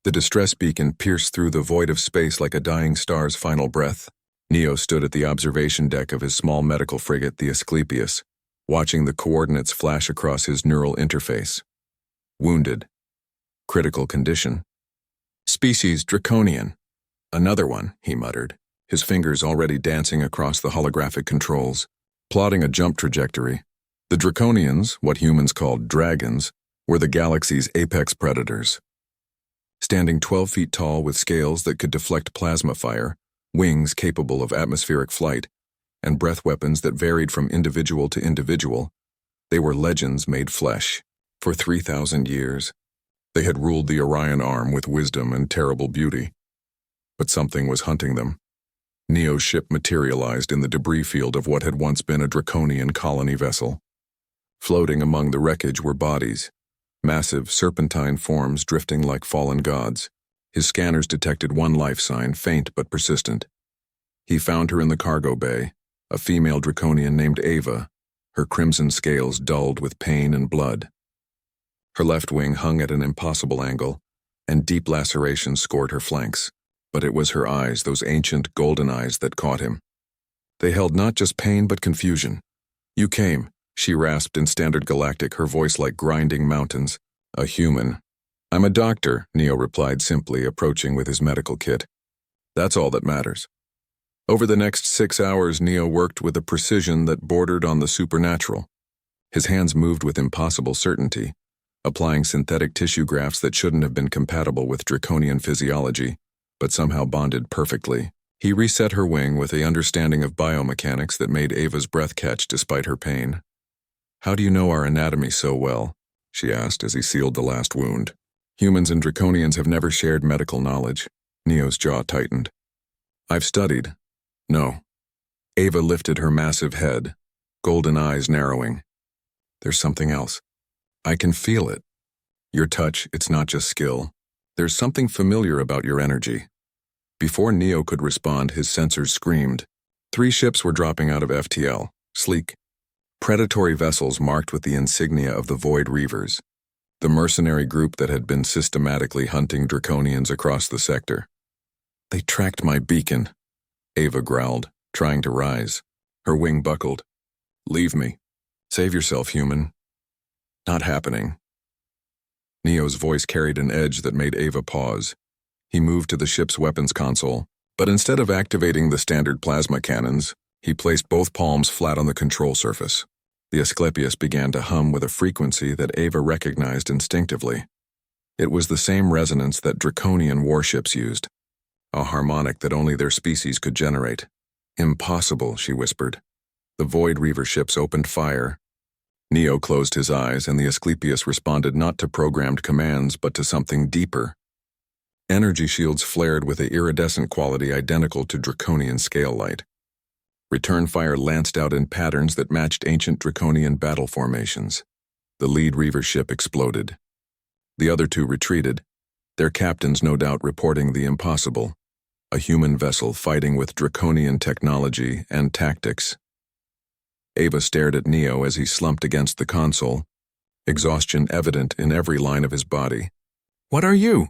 The distress beacon pierced through the void of space like a dying star's final breath. Neo stood at the observation deck of his small medical frigate, the Asclepius, watching the coordinates flash across his neural interface. Wounded. Critical condition. Species Draconian. Another one, he muttered, his fingers already dancing across the holographic controls, plotting a jump trajectory. The Draconians, what humans called dragons, were the galaxy's apex predators. Standing 12 feet tall with scales that could deflect plasma fire, wings capable of atmospheric flight, and breath weapons that varied from individual to individual, they were legends made flesh. For 3,000 years, they had ruled the Orion Arm with wisdom and terrible beauty. But something was hunting them. Neo's ship materialized in the debris field of what had once been a Draconian colony vessel. Floating among the wreckage were bodies, massive serpentine forms drifting like fallen gods. His scanners detected one life sign, faint but persistent. He found her in the cargo bay, a female Draconian named Ava, her crimson scales dulled with pain and blood. Her left wing hung at an impossible angle, and deep lacerations scored her flanks. But it was her eyes, those ancient golden eyes, that caught him. They held not just pain but confusion. "You came," she rasped in standard galactic, her voice like grinding mountains. "A human." "I'm a doctor," Neo replied simply, approaching with his medical kit. "That's all that matters." Over the next 6 hours, Neo worked with a precision that bordered on the supernatural. His hands moved with impossible certainty, applying synthetic tissue grafts that shouldn't have been compatible with Draconian physiology, but somehow bonded perfectly. He reset her wing with a understanding of biomechanics that made Ava's breath catch despite her pain. "How do you know our anatomy so well?" she asked as he sealed the last wound. "Humans and Draconians have never shared medical knowledge." Neo's jaw tightened. "I've studied." "No." Ava lifted her massive head, golden eyes narrowing. "There's something else. I can feel it. Your touch, it's not just skill. There's something familiar about your energy." Before Neo could respond, his sensors screamed. 3 ships were dropping out of FTL, sleek, predatory vessels marked with the insignia of the Void Reavers, the mercenary group that had been systematically hunting Draconians across the sector. "They tracked my beacon," Ava growled, trying to rise. Her wing buckled. "Leave me. Save yourself, human." "Not happening." Neo's voice carried an edge that made Ava pause. He moved to the ship's weapons console, but instead of activating the standard plasma cannons, he placed both palms flat on the control surface. The Asclepius began to hum with a frequency that Ava recognized instinctively. It was the same resonance that Draconian warships used, a harmonic that only their species could generate. "Impossible," she whispered. The Void Reaver ships opened fire. Neo closed his eyes, and the Asclepius responded not to programmed commands, but to something deeper. Energy shields flared with an iridescent quality identical to Draconian scale light. Return fire lanced out in patterns that matched ancient Draconian battle formations. The lead Reaver ship exploded. The other 2 retreated, their captains no doubt reporting the impossible, a human vessel fighting with Draconian technology and tactics. Ava stared at Neo as he slumped against the console, exhaustion evident in every line of his body. "What are you?"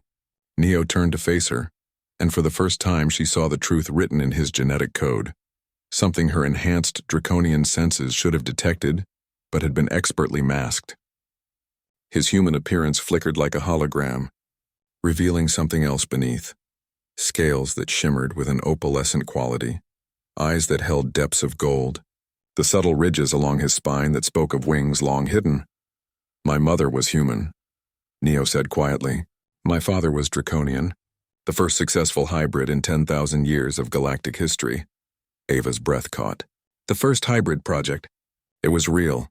Neo turned to face her, and for the first time she saw the truth written in his genetic code, something her enhanced Draconian senses should have detected, but had been expertly masked. His human appearance flickered like a hologram, revealing something else beneath. Scales that shimmered with an opalescent quality, eyes that held depths of gold, the subtle ridges along his spine that spoke of wings long hidden. "My mother was human," Neo said quietly. "My father was Draconian, the first successful hybrid in 10,000 years of galactic history." Ava's breath caught. "The first hybrid project. It was real.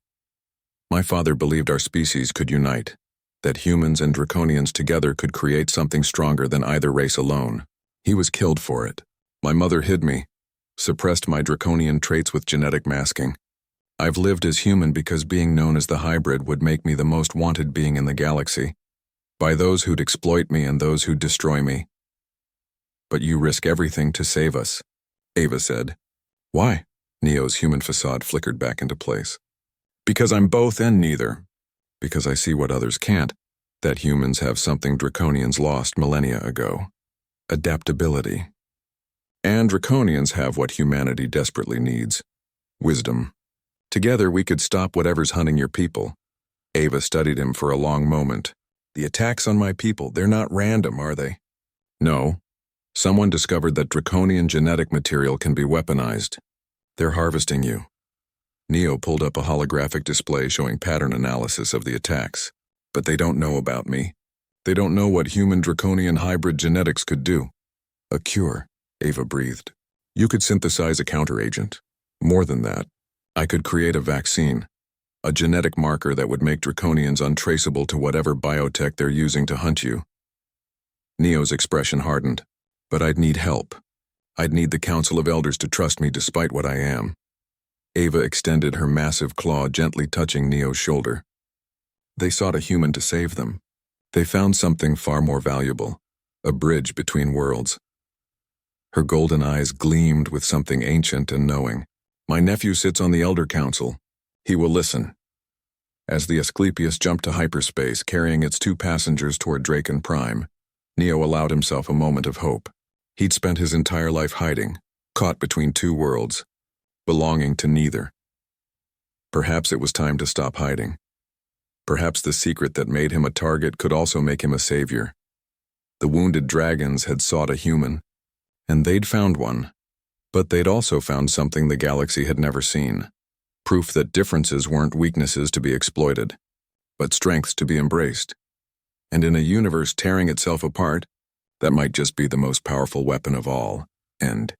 My father believed our species could unite, that humans and Draconians together could create something stronger than either race alone. He was killed for it. My mother hid me, suppressed my Draconian traits with genetic masking. I've lived as human because being known as the hybrid would make me the most wanted being in the galaxy, by those who'd exploit me and those who'd destroy me." "But you risk everything to save us," Ava said. "Why?" Neo's human facade flickered back into place. "Because I'm both and neither. Because I see what others can't. that humans have something draconians lost millennia ago: adaptability. And draconians have what humanity desperately needs: wisdom. Together we could stop whatever's hunting your people. Ava studied him for a long moment. The attacks on my people, they're not random, are they? No. Someone discovered that draconian genetic material can be weaponized. They're harvesting you. Neo pulled up a holographic display showing pattern analysis of the attacks. But they don't know about me. They don't know what human draconian hybrid genetics could do. A cure, Ava breathed. You could synthesize a counteragent. More than that, I could create a vaccine. A genetic marker that would make draconians untraceable to whatever biotech they're using to hunt you. Neo's expression hardened. But I'd need help. I'd need the Council of Elders to trust me despite what I am. Ava extended her massive claw, gently touching Neo's shoulder. They sought a human to save them. They found something far more valuable, a bridge between worlds. Her golden eyes gleamed with something ancient and knowing. My nephew sits on the Elder Council. He will listen. As the Asclepius jumped to hyperspace, carrying its 2 passengers toward Draken Prime, Neo allowed himself a moment of hope. He'd spent his entire life hiding, caught between 2 worlds, belonging to neither. Perhaps it was time to stop hiding. Perhaps the secret that made him a target could also make him a savior. The wounded dragons had sought a human, and they'd found one. But they'd also found something the galaxy had never seen. Proof that differences weren't weaknesses to be exploited, but strengths to be embraced. And in a universe tearing itself apart, that might just be the most powerful weapon of all. End.